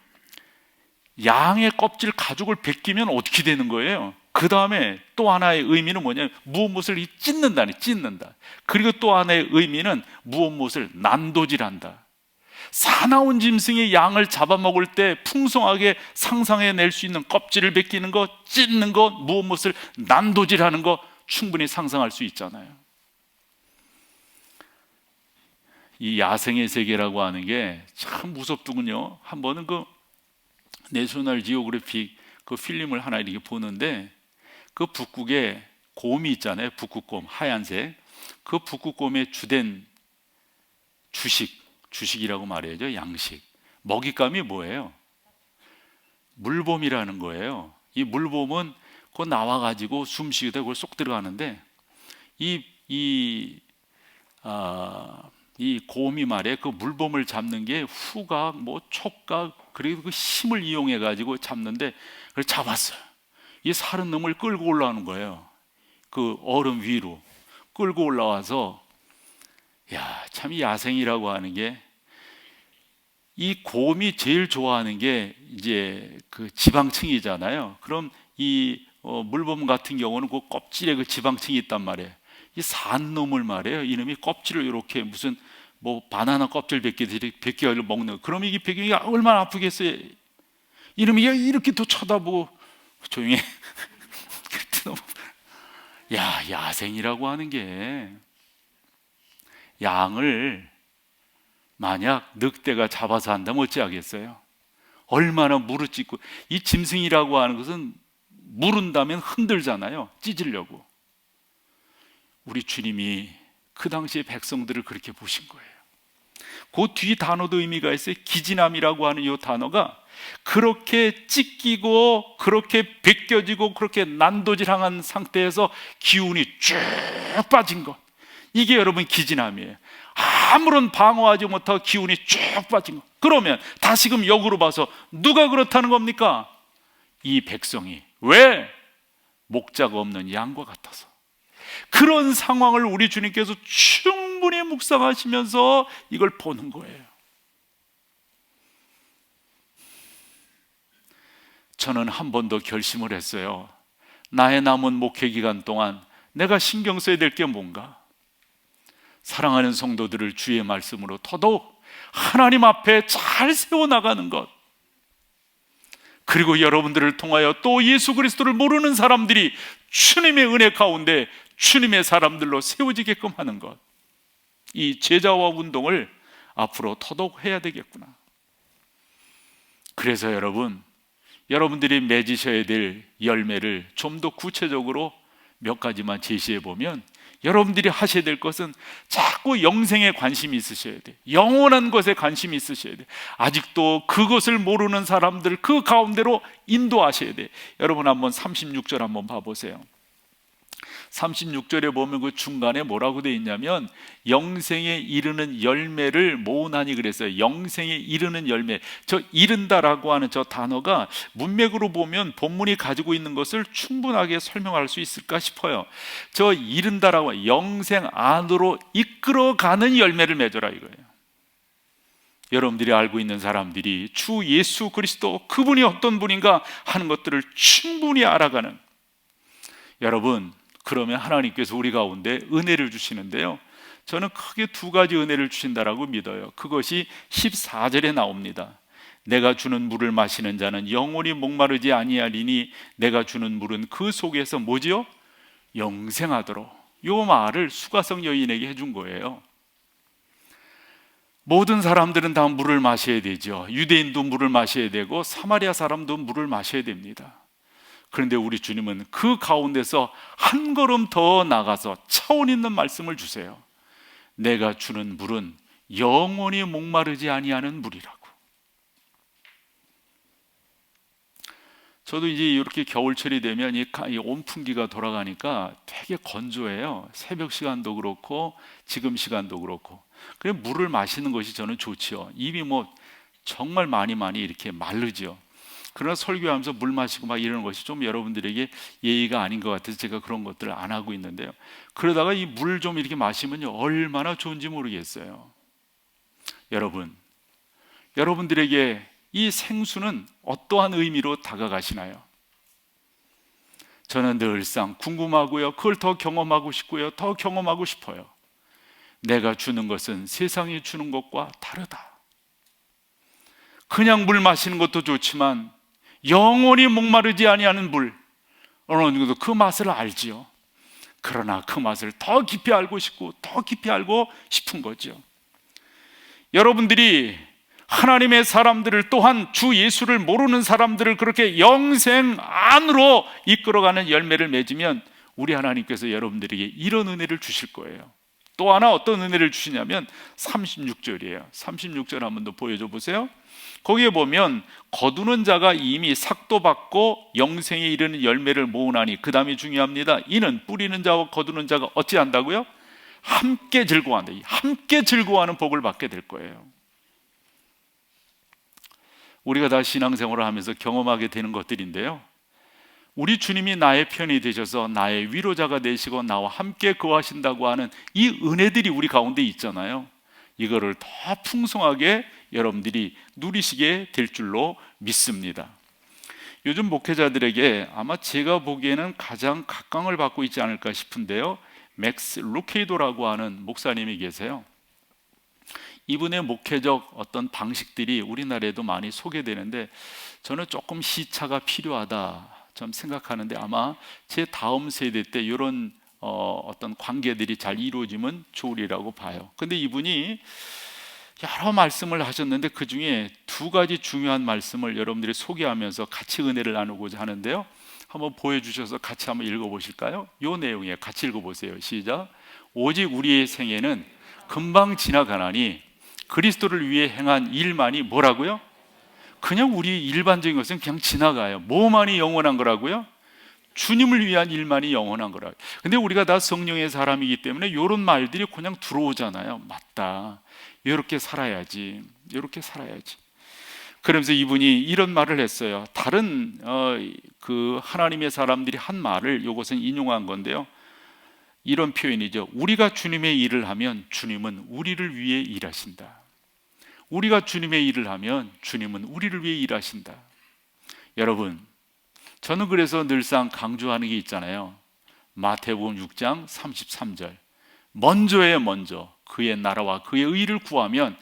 양의 껍질 가죽을 벗기면 어떻게 되는 거예요? 그 다음에 또 하나의 의미는 뭐냐면 무엇을 찢는다. 그리고 또 하나의 의미는 무엇을 난도질한다. 사나운 짐승이 양을 잡아먹을 때 풍성하게 상상해낼 수 있는 껍질을 벗기는 것, 찢는 것, 무엇을 난도질하는 것, 충분히 상상할 수 있잖아요. 이 야생의 세계라고 하는 게 참 무섭더군요. 한 번은 그 내셔널 지오그래픽 그 필름을 하나 이렇게 보는데, 그 북극에 곰이 있잖아요. 북극곰, 하얀색. 그 북극곰의 주된 주식이라고 말해야죠. 양식. 먹잇감이 뭐예요? 물범이라는 거예요. 이 물범은 그 나와가지고 숨쉬다 그걸 쏙 들어가는데, 이 곰이 말이에요. 그 물범을 잡는 게 후각, 촉각, 그리고 그 힘을 이용해 가지고 잡는데, 그걸 잡았어요. 이 사른 놈을 끌고 올라오는 거예요. 그 얼음 위로 끌고 올라와서, 참 이 야생이라고 하는 게, 이 곰이 제일 좋아하는 게 이제 그 지방층이잖아요. 그럼 이 물범 같은 경우는 그 껍질에 그 지방층이 있단 말이에요. 이 산 놈을 말이에요. 이놈이 껍질을 이렇게 무슨 바나나 껍질 벗겨를 먹는. 그럼 이게 벗기가 얼마나 아프겠어요. 이놈이 이렇게 또 쳐다보고 조용히. 야생이라고 하는 게, 양을 만약 늑대가 잡아서 한다면 어찌하겠어요? 얼마나 무르찢고, 이 짐승이라고 하는 것은 물은다면 흔들잖아요. 찢으려고. 우리 주님이 그 당시에 백성들을 그렇게 보신 거예요. 그 뒤 단어도 의미가 있어요. 기진함이라고 하는 이 단어가 그렇게 찢기고 그렇게 벗겨지고 그렇게 난도질한 상태에서 기운이 쭉 빠진 것, 이게 여러분 기진함이에요. 아무런 방어하지 못하고 기운이 쭉 빠진 것. 그러면 다시금 역으로 봐서 누가 그렇다는 겁니까? 이 백성이. 왜? 목자가 없는 양과 같아서. 그런 상황을 우리 주님께서 충분히 묵상하시면서 이걸 보는 거예요. 저는 한 번 더 결심을 했어요. 나의 남은 목회 기간 동안 내가 신경 써야 될 게 뭔가? 사랑하는 성도들을 주의 말씀으로 더더욱 하나님 앞에 잘 세워나가는 것, 그리고 여러분들을 통하여 또 예수 그리스도를 모르는 사람들이 주님의 은혜 가운데 주님의 사람들로 세워지게끔 하는 것, 이 제자화 운동을 앞으로 더더욱 해야 되겠구나. 그래서 여러분들이 맺으셔야 될 열매를 좀 더 구체적으로 몇 가지만 제시해 보면, 여러분들이 하셔야 될 것은 자꾸 영생에 관심이 있으셔야 돼. 영원한 것에 관심이 있으셔야 돼. 아직도 그것을 모르는 사람들 그 가운데로 인도하셔야 돼. 여러분 한번 36절 한번 봐보세요. 36절에 보면 그 중간에 뭐라고 되어 있냐면, 영생에 이르는 열매를 모으나니 그랬어요. 영생에 이르는 열매, 저 이른다라고 하는 저 단어가 문맥으로 보면 본문이 가지고 있는 것을 충분하게 설명할 수 있을까 싶어요. 저 이른다라고, 영생 안으로 이끌어가는 열매를 맺어라 이거예요. 여러분들이 알고 있는 사람들이 주 예수 그리스도, 그분이 어떤 분인가 하는 것들을 충분히 알아가는, 여러분, 그러면 하나님께서 우리 가운데 은혜를 주시는데요, 저는 크게 두 가지 은혜를 주신다라고 믿어요. 그것이 14절에 나옵니다. 내가 주는 물을 마시는 자는 영원히 목마르지 아니하리니 내가 주는 물은 그 속에서 뭐지요? 영생하도록. 요 말을 수가성 여인에게 해준 거예요. 모든 사람들은 다 물을 마셔야 되죠. 유대인도 물을 마셔야 되고 사마리아 사람도 물을 마셔야 됩니다. 그런데 우리 주님은 그 가운데서 한 걸음 더 나가서 차원 있는 말씀을 주세요. 내가 주는 물은 영원히 목마르지 아니하는 물이라고. 저도 이제 이렇게 겨울철이 되면 이 온풍기가 돌아가니까 되게 건조해요. 새벽 시간도 그렇고 지금 시간도 그렇고. 그래서 물을 마시는 것이 저는 좋지요. 입이 정말 많이 이렇게 마르죠. 그러나 설교하면서 물 마시고 막 이러는 것이 좀 여러분들에게 예의가 아닌 것 같아서 제가 그런 것들을 안 하고 있는데요, 그러다가 이 물 좀 이렇게 마시면요 얼마나 좋은지 모르겠어요. 여러분들에게 이 생수는 어떠한 의미로 다가가시나요? 저는 늘상 궁금하고요, 그걸 더 경험하고 싶고요, 더 경험하고 싶어요. 내가 주는 것은 세상이 주는 것과 다르다. 그냥 물 마시는 것도 좋지만 영원히 목마르지 아니하는 물, 어느 정도 그 맛을 알지요. 그러나 그 맛을 더 깊이 알고 싶고 더 깊이 알고 싶은 거죠. 여러분들이 하나님의 사람들을, 또한 주 예수를 모르는 사람들을 그렇게 영생 안으로 이끌어가는 열매를 맺으면 우리 하나님께서 여러분들에게 이런 은혜를 주실 거예요. 또 하나 어떤 은혜를 주시냐면 36절이에요. 36절 한번 더 보여줘 보세요. 거기에 보면 거두는 자가 이미 삭도 받고 영생에 이르는 열매를 모으나니, 그 다음이 중요합니다. 이는 뿌리는 자와 거두는 자가 어찌한다고요? 함께 즐거워한다. 함께 즐거워하는 복을 받게 될 거예요. 우리가 다 신앙생활을 하면서 경험하게 되는 것들인데요, 우리 주님이 나의 편이 되셔서 나의 위로자가 되시고 나와 함께 거하신다고 하는 이 은혜들이 우리 가운데 있잖아요. 이거를 더 풍성하게 여러분들이 누리시게 될 줄로 믿습니다. 요즘 목회자들에게 아마 제가 보기에는 가장 각광을 받고 있지 않을까 싶은데요, 맥스 루케이도라고 하는 목사님이 계세요. 이분의 목회적 어떤 방식들이 우리나라에도 많이 소개되는데 저는 조금 시차가 필요하다 좀 생각하는데, 아마 제 다음 세대 때 이런 어떤 관계들이 잘 이루어지면 좋으리라고 봐요. 근데 이분이 여러 말씀을 하셨는데 그 중에 두 가지 중요한 말씀을 여러분들이 소개하면서 같이 은혜를 나누고자 하는데요, 한번 보여주셔서 같이 한번 읽어보실까요? 이 내용이에요. 같이 읽어보세요. 시작. 오직 우리의 생애는 금방 지나가나니 그리스도를 위해 행한 일만이 뭐라고요? 그냥 우리 일반적인 것은 그냥 지나가요. 뭐만이 영원한 거라고요? 주님을 위한 일만이 영원한 거라고요. 근데 우리가 다 성령의 사람이기 때문에 이런 말들이 그냥 들어오잖아요. 맞다, 이렇게 살아야지, 이렇게 살아야지. 그러면서 이분이 이런 말을 했어요. 다른 그 하나님의 사람들이 한 말을 이것은 인용한 건데요, 이런 표현이죠. 우리가 주님의 일을 하면 주님은 우리를 위해 일하신다. 우리가 주님의 일을 하면 주님은 우리를 위해 일하신다. 여러분, 저는 그래서 늘상 강조하는 게 있잖아요. 마태복음 6장 33절, 먼저에 먼저 그의 나라와 그의 의를 구하면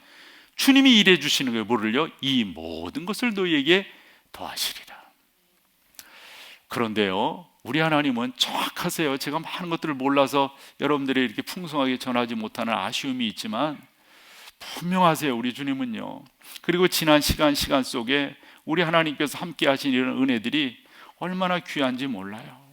주님이 일해 주시는 거예요. 뭐를요? 이 모든 것을 너희에게 더하시리라. 그런데요, 우리 하나님은 정확하세요. 제가 많은 것들을 몰라서 여러분들이 이렇게 풍성하게 전하지 못하는 아쉬움이 있지만 분명하세요. 우리 주님은요. 그리고 지난 시간 속에 우리 하나님께서 함께 하신 이런 은혜들이 얼마나 귀한지 몰라요.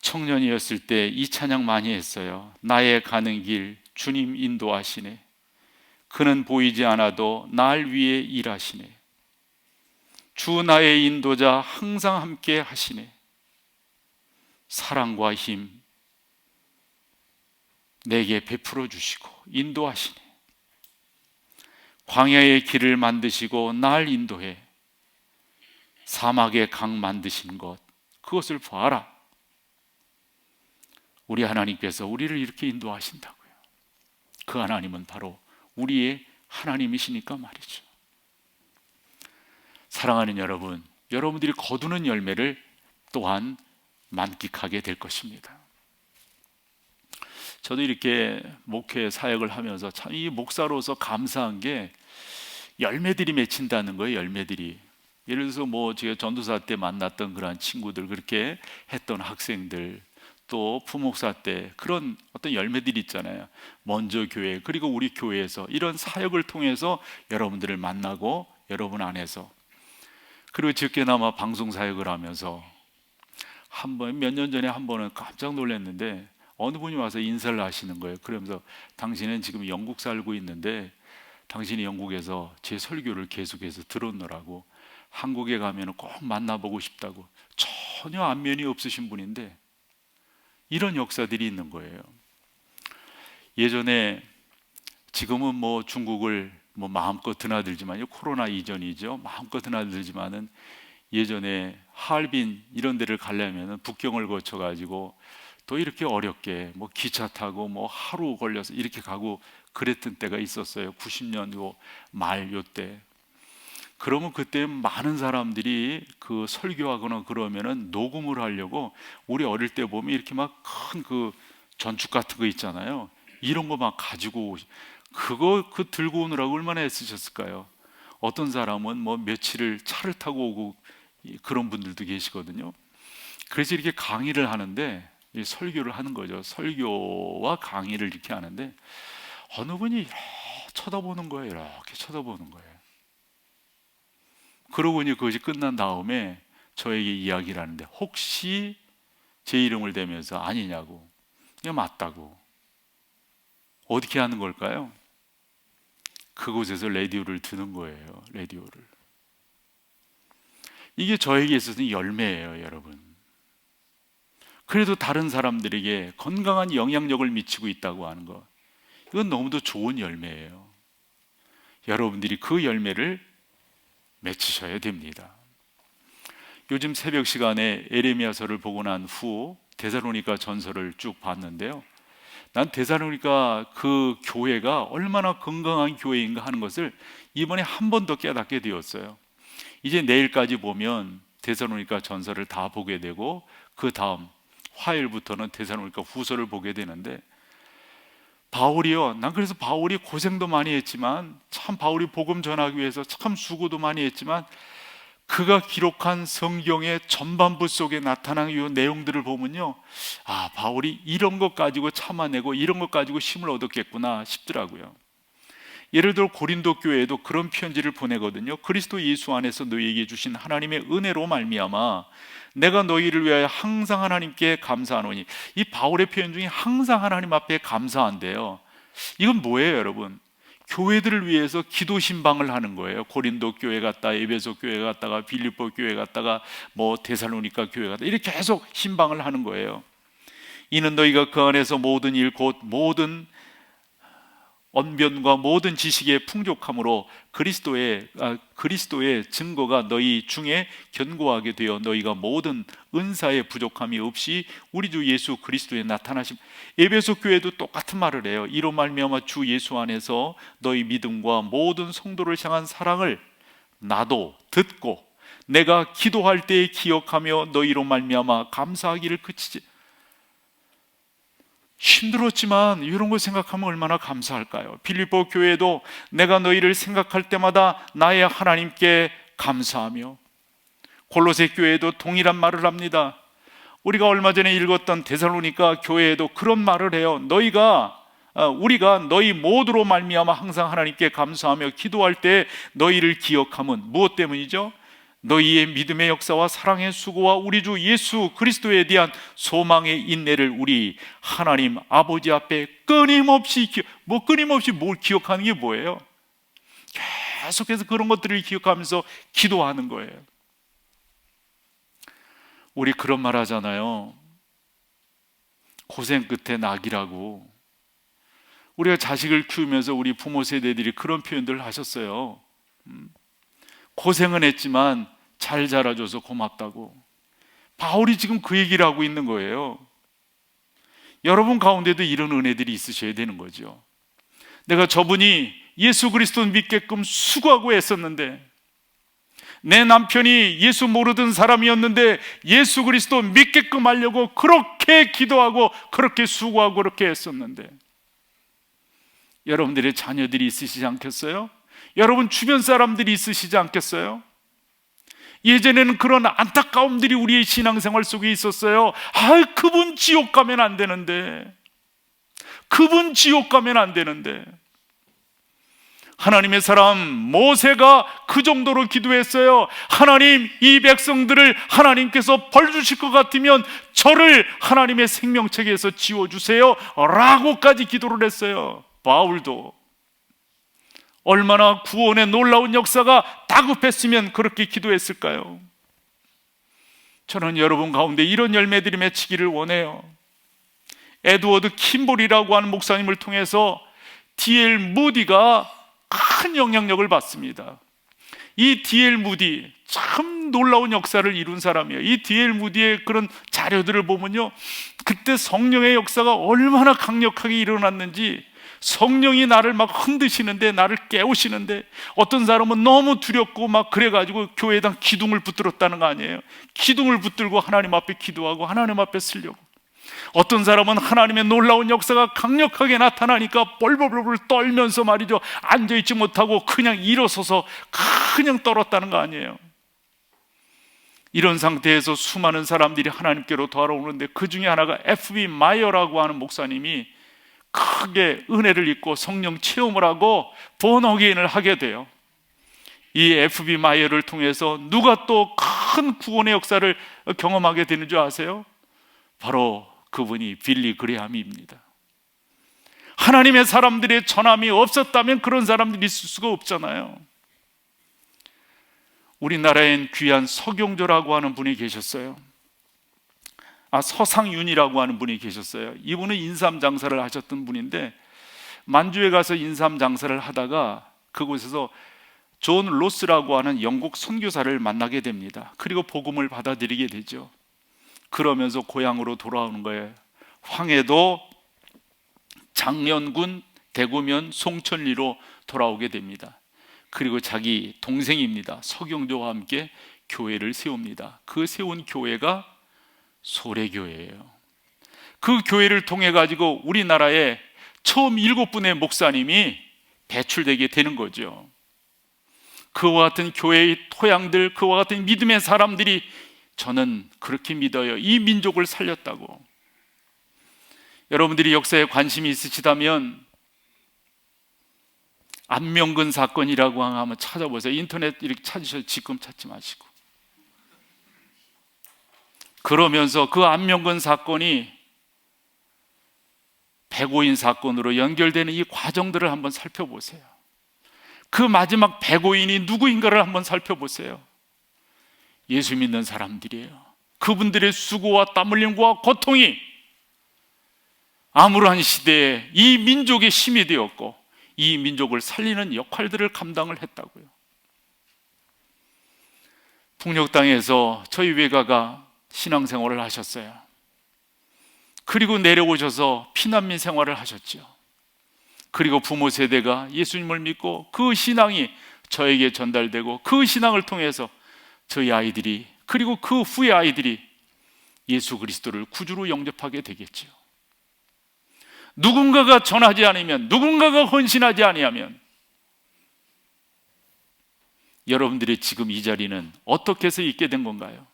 청년이었을 때 이 찬양 많이 했어요. 나의 가는 길 주님 인도하시네. 그는 보이지 않아도 날 위해 일하시네. 주 나의 인도자 항상 함께 하시네. 사랑과 힘 내게 베풀어 주시고 인도하시네. 광야의 길을 만드시고 날 인도해 사막의 강 만드신 것 그것을 봐라. 우리 하나님께서 우리를 이렇게 인도하신다고요. 그 하나님은 바로 우리의 하나님이시니까 말이죠. 사랑하는 여러분, 여러분들이 거두는 열매를 또한 만끽하게 될 것입니다. 저도 이렇게 목회 사역을 하면서 참 이 목사로서 감사한 게 열매들이 맺힌다는 거예요. 열매들이. 예를 들어서 뭐 제가 전도사 때 만났던 그런 친구들, 그렇게 했던 학생들, 또 부목사 때 그런 어떤 열매들이 있잖아요. 먼저 교회, 그리고 우리 교회에서 이런 사역을 통해서 여러분들을 만나고 여러분 안에서, 그리고 적게나마 방송 사역을 하면서 한 번, 몇 년 전에 한 번은 깜짝 놀랐는데 어느 분이 와서 인사를 하시는 거예요. 그러면서 당신은 지금 영국 살고 있는데 당신이 영국에서 제 설교를 계속해서 들었노라고, 한국에 가면 꼭 만나보고 싶다고. 전혀 안면이 없으신 분인데 이런 역사들이 있는 거예요. 예전에, 지금은 뭐 중국을 뭐 마음껏 드나들지만요, 코로나 이전이죠. 마음껏 드나들지만은 예전에 하얼빈 이런 데를 가려면 북경을 거쳐 가지고 또 이렇게 어렵게 뭐 기차 타고 뭐 하루 걸려서 이렇게 가고 그랬던 때가 있었어요. 90년도 말 요때. 그러면 그때 많은 사람들이 그 설교하거나 그러면은 녹음을 하려고, 우리 어릴 때 보면 이렇게 막 큰 그 전축 같은 거 있잖아요. 이런 거 막 가지고 그거 들고 오느라고 얼마나 애쓰셨을까요? 어떤 사람은 뭐 며칠을 차를 타고 오고 그런 분들도 계시거든요. 그래서 이렇게 강의를 하는데, 설교를 하는 거죠. 설교와 강의를 이렇게 하는데 어느 분이 이렇게 쳐다보는 거예요. 이렇게 쳐다보는 거예요. 그러고 보니 그것이 끝난 다음에 저에게 이야기를 하는데, 혹시 제 이름을 대면서 아니냐고. 그냥 맞다고. 어떻게 하는 걸까요? 그곳에서 라디오를 듣는 거예요. 라디오를. 이게 저에게 있어서는 열매예요, 여러분. 그래도 다른 사람들에게 건강한 영향력을 미치고 있다고 하는 것, 이건 너무도 좋은 열매예요. 여러분들이 그 열매를 맺히셔야 됩니다. 요즘 새벽 시간에 에레미야서를 보고 난 후 데살로니가 전서를 쭉 봤는데요, 난 데살로니가 그 교회가 얼마나 건강한 교회인가 하는 것을 이번에 한 번 더 깨닫게 되었어요. 이제 내일까지 보면 데살로니가 전서를 다 보게 되고, 그 다음 화요일부터는 데살로니가 후서를 보게 되는데, 바울이요, 난 그래서 바울이 고생도 많이 했지만, 참 바울이 복음 전하기 위해서 참 수고도 많이 했지만, 그가 기록한 성경의 전반부 속에 나타난 이 내용들을 보면요, 아, 바울이 이런 것 가지고 참아내고 이런 것 가지고 힘을 얻었겠구나 싶더라고요. 예를 들어 고린도 교회에도 그런 편지를 보내거든요. 그리스도 예수 안에서 너희에게 주신 하나님의 은혜로 말미암아 내가 너희를 위하여 항상 하나님께 감사하노니. 이 바울의 표현 중에 항상 하나님 앞에 감사한데요, 이건 뭐예요, 여러분? 교회들을 위해서 기도 신방을 하는 거예요. 고린도 교회 갔다, 에베소 교회 갔다가, 빌립보 교회 갔다가, 뭐 데살로니가 교회 갔다, 이렇게 계속 신방을 하는 거예요. 이는 너희가 그 안에서 모든 일 곧 모든 언변과 모든 지식의 풍족함으로 그리스도의 증거가 너희 중에 견고하게 되어 너희가 모든 은사의 부족함이 없이 우리 주 예수 그리스도의 나타나심. 에베소 교회도 똑같은 말을 해요. 이로 말미암아 주 예수 안에서 너희 믿음과 모든 성도를 향한 사랑을 나도 듣고 내가 기도할 때에 기억하며 너희로 말미암아 감사하기를 그치지. 힘들었지만 이런 걸 생각하면 얼마나 감사할까요? 빌립보 교회도 내가 너희를 생각할 때마다 나의 하나님께 감사하며, 골로새 교회도 동일한 말을 합니다. 우리가 얼마 전에 읽었던 데살로니가 교회에도 그런 말을 해요. 너희가 우리가 너희 모두로 말미암아 항상 하나님께 감사하며 기도할 때 너희를 기억함은 무엇 때문이죠? 너희의 믿음의 역사와 사랑의 수고와 우리 주 예수 그리스도에 대한 소망의 인내를 우리 하나님 아버지 앞에 끊임없이 뭘 기억하는 게 뭐예요? 계속해서 그런 것들을 기억하면서 기도하는 거예요. 우리 그런 말 하잖아요. 고생 끝에 낙이라고. 우리가 자식을 키우면서 우리 부모 세대들이 그런 표현들을 하셨어요. 고생은 했지만 잘 자라줘서 고맙다고. 바울이 지금 그 얘기를 하고 있는 거예요. 여러분 가운데도 이런 은혜들이 있으셔야 되는 거죠. 내가 저분이 예수 그리스도를 믿게끔 수고하고 애썼는데, 내 남편이 예수 모르던 사람이었는데 예수 그리스도 믿게끔 하려고 그렇게 기도하고 그렇게 수고하고 그렇게 애썼는데, 여러분들의 자녀들이 있으시지 않겠어요? 여러분 주변 사람들이 있으시지 않겠어요? 예전에는 그런 안타까움들이 우리의 신앙생활 속에 있었어요. 그분 지옥 가면 안 되는데, 그분 지옥 가면 안 되는데. 하나님의 사람 모세가 그 정도로 기도했어요. 하나님, 이 백성들을 하나님께서 벌 주실 것 같으면 저를 하나님의 생명책에서 지워주세요 라고까지 기도를 했어요. 바울도 얼마나 구원의 놀라운 역사가 다급했으면 그렇게 기도했을까요? 저는 여러분 가운데 이런 열매들이 맺히기를 원해요. 에드워드 킴볼이라고 하는 목사님을 통해서 D.L. 무디가 큰 영향력을 받습니다. 이 D.L. 무디 참 놀라운 역사를 이룬 사람이에요. 이 D.L. 무디의 그런 자료들을 보면요, 그때 성령의 역사가 얼마나 강력하게 일어났는지, 성령이 나를 막 흔드시는데, 나를 깨우시는데, 어떤 사람은 너무 두렵고 막 그래가지고 교회당 기둥을 붙들었다는 거 아니에요. 기둥을 붙들고 하나님 앞에 기도하고 하나님 앞에 쓰려고. 어떤 사람은 하나님의 놀라운 역사가 강력하게 나타나니까 뻘뻘뻘 떨면서 말이죠, 앉아있지 못하고 그냥 일어서서 그냥 떨었다는 거 아니에요. 이런 상태에서 수많은 사람들이 하나님께로 돌아오는데, 그 중에 하나가 F.B. 마이어라고 하는 목사님이 크게 은혜를 입고 성령 체험을 하고 본어게인을 하게 돼요. 이 F.B. 마이어를 통해서 누가 또 큰 구원의 역사를 경험하게 되는 줄 아세요? 바로 그분이 빌리 그레함입니다. 하나님의 사람들의 전함이 없었다면 그런 사람들이 있을 수가 없잖아요. 우리나라엔 귀한 서경조라고 하는 분이 계셨어요. 서상윤이라고 하는 분이 계셨어요. 이분은 인삼 장사를 하셨던 분인데, 만주에 가서 인삼 장사를 하다가 그곳에서 존 로스라고 하는 영국 선교사를 만나게 됩니다. 그리고 복음을 받아들이게 되죠. 그러면서 고향으로 돌아오는 거예요. 황해도 장년군 대구면 송천리로 돌아오게 됩니다. 그리고 자기 동생입니다, 서경조와 함께 교회를 세웁니다. 그 세운 교회가 소래교회예요. 그 교회를 통해 가지고 우리나라에 처음 7분의 목사님이 배출되게 되는 거죠. 그와 같은 교회의 토양들, 그와 같은 믿음의 사람들이, 저는 그렇게 믿어요, 이 민족을 살렸다고. 여러분들이 역사에 관심이 있으시다면 안명근 사건이라고 한번 찾아보세요. 인터넷 이렇게 찾으셔도 지금 찾지 마시고. 그러면서 그 안명근 사건이 백오인 사건으로 연결되는 이 과정들을 한번 살펴보세요. 그 마지막 백오인이 누구인가를 한번 살펴보세요. 예수 믿는 사람들이에요. 그분들의 수고와 땀 흘림과 고통이 아무러한 시대에 이 민족의 힘이 되었고, 이 민족을 살리는 역할들을 감당을 했다고요. 풍력 땅에서 저희 외가가 신앙생활을 하셨어요. 그리고 내려오셔서 피난민 생활을 하셨죠. 그리고 부모 세대가 예수님을 믿고 그 신앙이 저에게 전달되고, 그 신앙을 통해서 저희 아이들이, 그리고 그 후의 아이들이 예수 그리스도를 구주로 영접하게 되겠죠. 누군가가 전하지 않으면, 누군가가 헌신하지 아니하면, 여러분들의 지금 이 자리는 어떻게 해서 있게 된 건가요?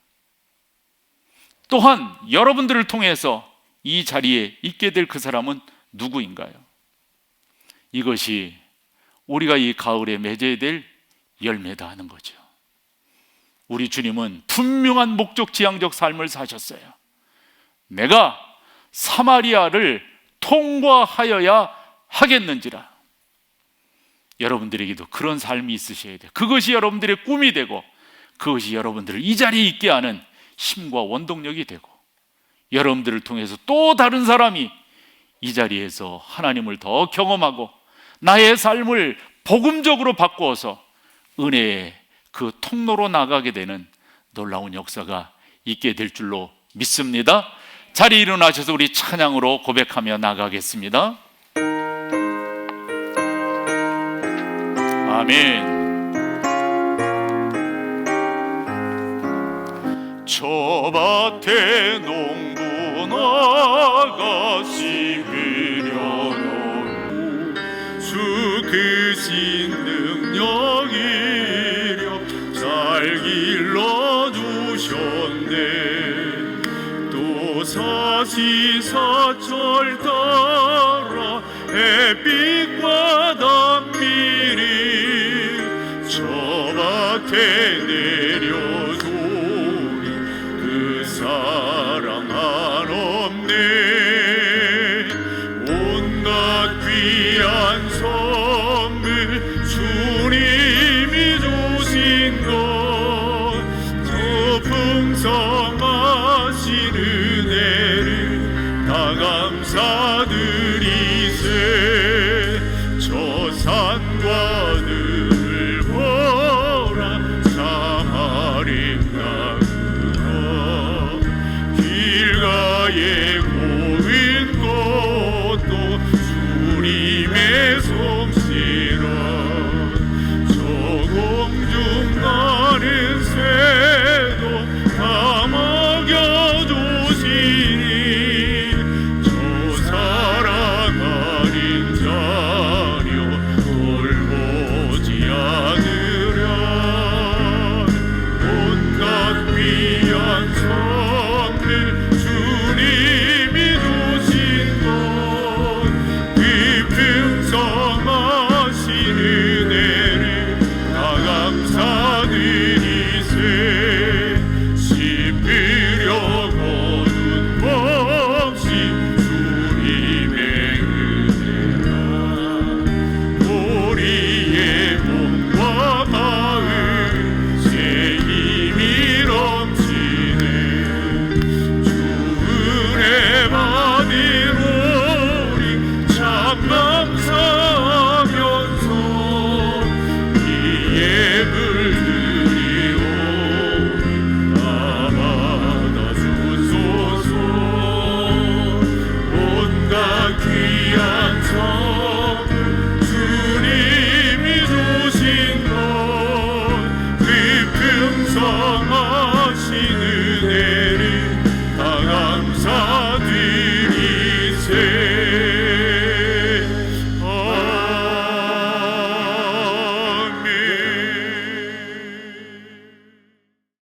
또한 여러분들을 통해서 이 자리에 있게 될 그 사람은 누구인가요? 이것이 우리가 이 가을에 맺어야 될 열매다 하는 거죠. 우리 주님은 분명한 목적 지향적 삶을 사셨어요. 내가 사마리아를 통과하여야 하겠는지라. 여러분들에게도 그런 삶이 있으셔야 돼요. 그것이 여러분들의 꿈이 되고, 그것이 여러분들을 이 자리에 있게 하는 힘과 원동력이 되고, 여러분들을 통해서 또 다른 사람이 이 자리에서 하나님을 더 경험하고 나의 삶을 복음적으로 바꾸어서 은혜의 그 통로로 나가게 되는 놀라운 역사가 있게 될 줄로 믿습니다. 자리에 일어나셔서 우리 찬양으로 고백하며 나가겠습니다. 아멘. 저 밭에 농부 나가시 그려놓은 주 크신 능력이려 잘 길러주셨네. 또 사시사철 따라 햇빛과 단미리 저 밭에 내려주니 그 사랑 한없네. 온갖 귀한 선물 주님이 주신 것저 풍성하신 은혜를 다 감사드리세. 저 산과 늘 보라 사마리아 그러 길가에 고인 꽃도 주님의 솜씨라. 저 공중 나는 새도 다 먹여주시니 저 사랑하는 자녀 돌보지 않으랴. 온갖 귀한 선물 주님이 주신 것그 풍성하신 은혜를 다 감사드리세. 씹으려고는 몹시 주님의 은혜라. 우리의 몸과 마음 새 힘이 넘치네. 주 은혜 받으오니 참 감사하면서 이에 물들이오니 다 받아주소서. 온갖 귀한 선물 주님이 주신 것그 풍성하신